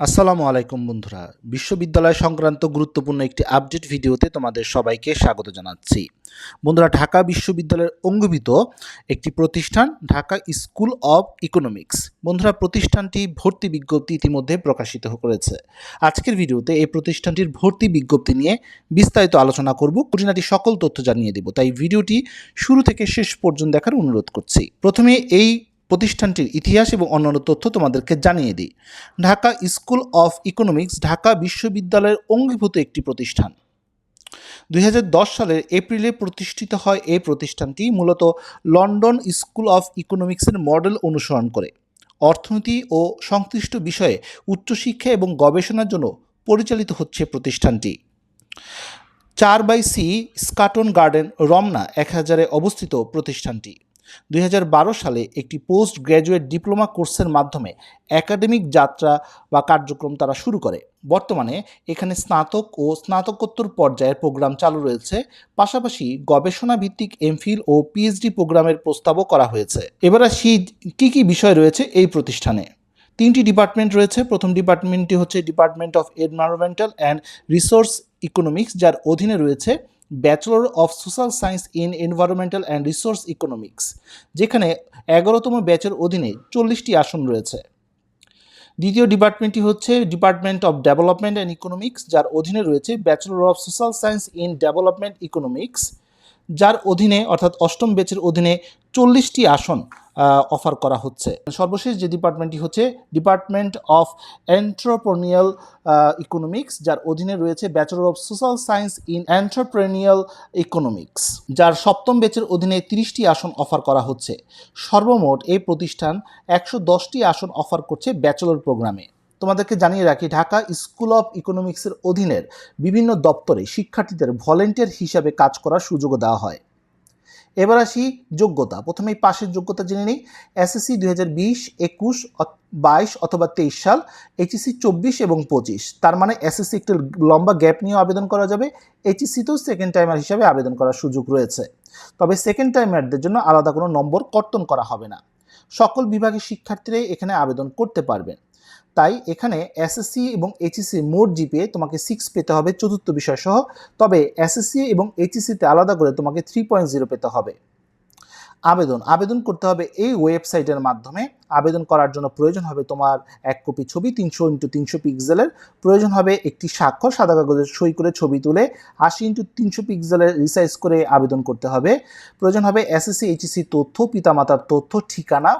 আসসালামু আলাইকুম বন্ধুরা। বিশ্ববিদ্যালয় সংক্রান্ত গুরুত্বপূর্ণ একটি আপডেট ভিডিওতে তোমাদের সবাইকে স্বাগত জানাচ্ছি। বন্ধুরা, ঢাকা বিশ্ববিদ্যালয়ের অঙ্গীভূত একটি প্রতিষ্ঠান ঢাকা স্কুল অব ইকোনমিক্স। বন্ধুরা, প্রতিষ্ঠানটি ভর্তি বিজ্ঞপ্তি ইতিমধ্যে প্রকাশিত করেছে। আজকের ভিডিওতে এই প্রতিষ্ঠানটির ভর্তি বিজ্ঞপ্তি নিয়ে বিস্তারিত আলোচনা করব, খুঁটিনাটি সকল তথ্য জানিয়ে দেব। তাই ভিডিওটি শুরু থেকে শেষ পর্যন্ত দেখার অনুরোধ করছি। প্রথমে এই প্রতিষ্ঠানটির ইতিহাস এবং অন্যান্য তথ্য তোমাদেরকে জানিয়ে দিই। Dhaka school of economics Dhaka বিশ্ববিদ্যালয়ের অঙ্গীভূত একটি প্রতিষ্ঠান। 2010 সালের এপ্রিলে প্রতিষ্ঠিত হয়। এই প্রতিষ্ঠানটি মূলত লন্ডন স্কুল অফ ইকোনমিক্সের মডেল অনুসরণ করে অর্থনীতি ও সংশ্লিষ্ট বিষয়ে উচ্চশিক্ষা এবং গবেষণার জন্য পরিচালিত হচ্ছে প্রতিষ্ঠানটি। 4/C স্কাটন গার্ডেন, রমনা 1000-এ অবস্থিত প্রতিষ্ঠানটি 2012 সালে একটি পোস্ট গ্র্যাজুয়েট ডিপ্লোমা কোর্সের মাধ্যমে একাডেমিক যাত্রা বা কার্যক্রম তারা শুরু করে। বর্তমানে এখানে স্নাতক ও স্নাতকোত্তর পর্যায়ের প্রোগ্রাম চালু রয়েছে। পাশাপাশি গবেষণা ভিত্তিক এমফিল ও পিএইচডি প্রোগ্রামের প্রস্তাবও করা হয়েছে। এবার আসি কী বিষয় রয়েছে এই প্রতিষ্ঠানে। 3টি ডিপার্টমেন্ট রয়েছে। প্রথম ডিপার্টমেন্টটি হচ্ছে department of environmental and resource economics, যার অধীনে রয়েছে bachelor of social science in environmental and resource economics, যেখানে 11তম ব্যাচের অধীনে 40টি আসন রয়েছে। দ্বিতীয় ডিপার্টমেন্টটি হচ্ছে department of development and economics, যার অধীনে রয়েছে bachelor of social science in development economics, যার অধীনে অর্থাৎ 8ম ব্যাচের অধীনে 40টি আসন অফার করা হচ্ছে। সর্বশেষ যে ডিপার্টমেন্টটি হচ্ছে ডিপার্টমেন্ট অফ এন্টারপ্রেনিউরিয়াল ইকোনমিক্স, যার অধীনে রয়েছে bachelor of social science in entrepreneurial economics, যার 7ম ব্যাচের অধীনে 30টি আসন অফার করা হচ্ছে। সর্বমোট এই প্রতিষ্ঠান 110টি আসন অফার করছে ব্যাচেলর প্রোগ্রামে। তোমাদেরকে জানিয়ে রাখি, ঢাকা স্কুল অফ ইকোনমিক্সের অধীনের বিভিন্ন দপ্তরে শিক্ষার্থীদের ভলেন্টিয়ার হিসাবে কাজ করার সুযোগও দেওয়া হয়। এবার আসি যোগ্যতা। প্রথমেই পাশের যোগ্যতা জেনে নিই। এসএসসি 2020, 21, 22 অথবা 23 সাল, এইচএসসি 24 এবং 25। তার মানে এসএসসি একটু লম্বা গ্যাপ নিয়েও আবেদন করা যাবে। এইচএসসিতেও সেকেন্ড টাইমার হিসাবে আবেদন করার সুযোগ রয়েছে। তবে সেকেন্ড টাইমারদের জন্য আলাদা কোনো নম্বর কর্তন করা হবে না। সকল বিভাগের শিক্ষার্থীরাই এখানে আবেদন করতে পারবেন। তাই এখানে এসএসসি এবং এইচএসসি মোট জিপিএ তোমাকে 6 পেতে হবে চতুর্থ বিষয় সহ। তবে এসএসসি এবং এইচএসসিতে আলাদা করে তোমাকে 3.0 পেতে হবে। আবেদন করতে হবে এই ওয়েবসাইটের মাধ্যমে। আবেদন করার জন্য প্রয়োজন হবে তোমার 1 কপি ছবি 300x300 পিক্সেলের, প্রয়োজন হবে একটি স্বাক্ষর সাদা কাগজে সই করে ছবি তুলে 80x300 পিক্সেলের রিসাইজ করে আবেদন করতে হবে। প্রয়োজন হবে এসএসসি এইচএসসি তথ্য, পিতামাতার তথ্য, ঠিকানা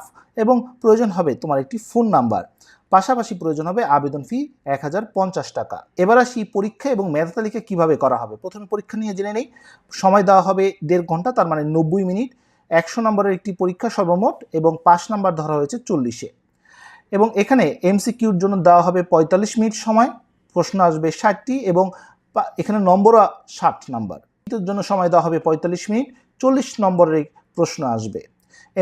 এবং প্রয়োজন হবে তোমার একটি ফোন নাম্বার। পাশাপাশি প্রয়োজন হবে আবেদন ফি 1050 টাকা। এবার আসি পরীক্ষা এবং মেধা তালিকা কীভাবে করা হবে। প্রথমে পরীক্ষা নিয়ে জেনে নেই। সময় দেওয়া হবে 1.5 ঘন্টা, তার মানে 90 মিনিট। 100 নম্বরের একটি পরীক্ষা সর্বমোট এবং 5 নাম্বার ধরা হয়েছে 40-এ। এবং এখানে এমসিকিউর জন্য দেওয়া হবে 45 মিনিট সময়। প্রশ্ন আসবে 60টি এবং এখানে নম্বরও 60 নাম্বার। এর জন্য সময় দেওয়া হবে 45 মিনিট। 40 নম্বরের প্রশ্ন আসবে।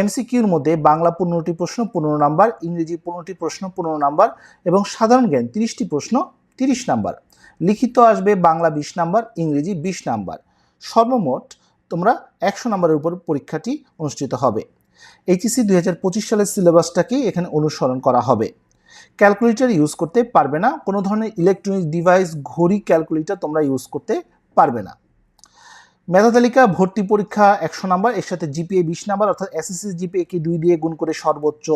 এমসিকিউর মধ্যে বাংলা 15টি প্রশ্ন 15 নাম্বার, ইংরেজি 15টি প্রশ্ন 15 নাম্বার এবং সাধারণ জ্ঞান 30টি প্রশ্ন 30 নাম্বার। লিখিত আসবে বাংলা 20 নাম্বার, ইংরেজি 20 নাম্বার। সর্বমোট তোমরা 100 নাম্বারের উপর পরীক্ষাটি অনুষ্ঠিত হবে। এইচএসসি 2025 সালের সিলেবাসটাকেই এখানে অনুসরণ করা হবে। ক্যালকুলেটর ইউজ করতে পারবে না। কোনো ধরনের ইলেকট্রনিক ডিভাইস, ঘড়ি, ক্যালকুলেটর তোমরা ইউজ করতে পারবে না। মেধা তালিকা ভর্তি পরীক্ষা 100 নাম্বার, এর সাথে জিপিএ 20 নাম্বার, অর্থাৎ এসএসসি জিপিএকে 2 দিয়ে গুণ করে সর্বোচ্চ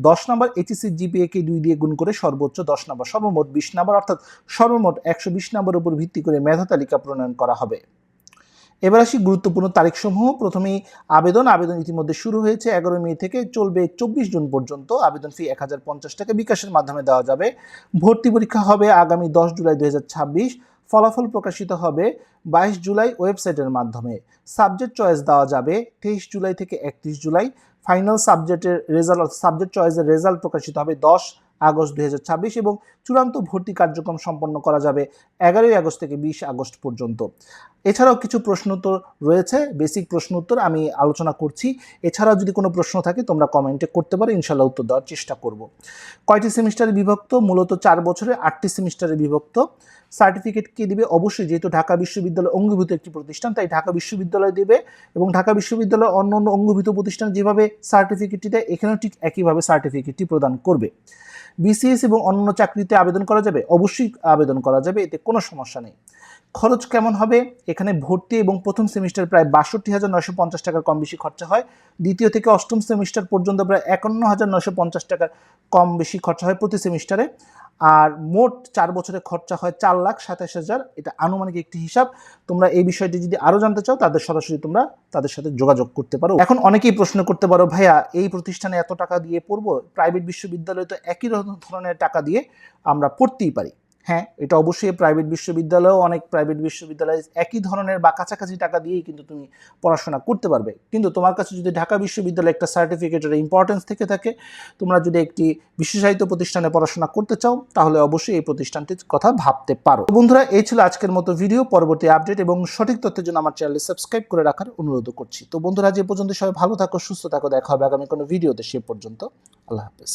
10 নাম্বার, এইচএসসি জিপিএকে 2 দিয়ে গুণ করে সর্বোচ্চ 10 নাম্বার, সর্বমোট 20 নাম্বার, অর্থাৎ সর্বমোট 120 নাম্বারের উপর ভিত্তি করে মেধা তালিকা প্রণয়ন করা হবে। এবার আসি গুরুত্বপূর্ণ তারিখসমূহ। প্রথমেই আবেদন ইতিমধ্যে শুরু হয়েছে। 11 মে থেকে চলবে 24 জুন পর্যন্ত। আবেদন ফি 1050 টাকা বিকাশের মাধ্যমে দেওয়া যাবে। ভর্তি পরীক্ষা হবে আগামী 10 জুলাই 2026। ফলাফল প্রকাশিত হবে 22 জুলাই ওয়েবসাইটের মাধ্যমে। সাবজেক্ট চয়েস দেওয়া যাবে 23 জুলাই থেকে 31 জুলাই। ফাইনাল সাবজেক্টের রেজাল্ট, সাবজেক্ট চয়েসের রেজাল্ট প্রকাশিত হবে 10 আগস্ট 2026 এবং চূড়ান্ত ভর্তি কার্যক্রম সম্পন্ন করা যাবে 11 আগস্ট থেকে 20 আগস্ট পর্যন্ত। এছাড়াও কিছু প্রশ্ন উত্তর রয়েছে, বেসিক প্রশ্ন উত্তর আমি আলোচনা করছি। এছাড়াও যদি কোনো প্রশ্ন থাকে তোমরা কমেন্টে করতে পারো, ইনশাল্লাহ উত্তর দেওয়ার চেষ্টা করব। কয়টি সেমিস্টারে বিভক্ত? মূলত 4 বছরে 8টি সেমিস্টারে বিভক্ত। সার্টিফিকেট কে দিবে? অবশ্যই, যেহেতু ঢাকা বিশ্ববিদ্যালয় অঙ্গীভূত একটি প্রতিষ্ঠান, তাই ঢাকা বিশ্ববিদ্যালয় দেবে। এবং ঢাকা বিশ্ববিদ্যালয় অন্য অন্য অঙ্গীভূত প্রতিষ্ঠান যেভাবে সার্টিফিকেটটি দেয়, এখানেও ঠিক একইভাবে সার্টিফিকেটটি প্রদান করবে। বিসিএস এবং অন্যান্য চাকরিতে আবেদন করা যাবে? অবশ্যই আবেদন করা যাবে, এতে কোনো সমস্যা নেই। খরচ কেমন হবে? এখানে ভর্তি এবং প্রথম সেমিস্টার প্রায় ৬২,৯৫০ টাকার কম বেশি খরচা হয়। দ্বিতীয় থেকে অষ্টম সেমিস্টার পর্যন্ত প্রায় ৫১,৯৫০ টাকার কম বেশি খরচা হয় প্রতি সেমিস্টারে। আর মোট 4 বছরে খরচা হয় ৪,২৭,০০০। এটা আনুমানিক একটি হিসাব। তোমরা এই বিষয়টি যদি আরও জানতে চাও সরাসরি তোমরা তাদের সাথে যোগাযোগ করতে পারো। এখন অনেকেই প্রশ্ন করতে পারো, ভাইয়া এই প্রতিষ্ঠানে এত টাকা দিয়ে পড়বো, প্রাইভেট বিশ্ববিদ্যালয়ে তো একই ধরনের টাকা দিয়ে আমরা পড়তেই পারি। হ্যাঁ, এটা অবশ্যই প্রাইভেট বিশ্ববিদ্যালয়েও অনেক প্রাইভেট বিশ্ববিদ্যালয়ে একই ধরনের বা কাছাকাছি টাকা দিয়েই কিন্তু তুমি পড়াশোনা করতে পারবে। কিন্তু তোমার কাছে যদি ঢাকা বিশ্ববিদ্যালয়ে একটা সার্টিফিকেটের ইম্পর্টেন্স থেকে থাকে, তোমরা যদি একটি বিশেষায়িত প্রতিষ্ঠানে পড়াশোনা করতে চাও, তাহলে অবশ্যই এই প্রতিষ্ঠানটির কথা ভাবতে পারো। বন্ধুরা, এই ছিল আজকের মতো ভিডিও। পরবর্তী আপডেট এবং সঠিক তথ্যের জন্য আমার চ্যানেলটি সাবস্ক্রাইব করে রাখার অনুরোধ করছি। তো বন্ধুরা, যে পর্যন্ত সবাই ভালো থাকো, সুস্থ থাকো। দেখা হবে আগামী কোনো ভিডিওতে। সে পর্যন্ত আল্লাহ হাফেজ।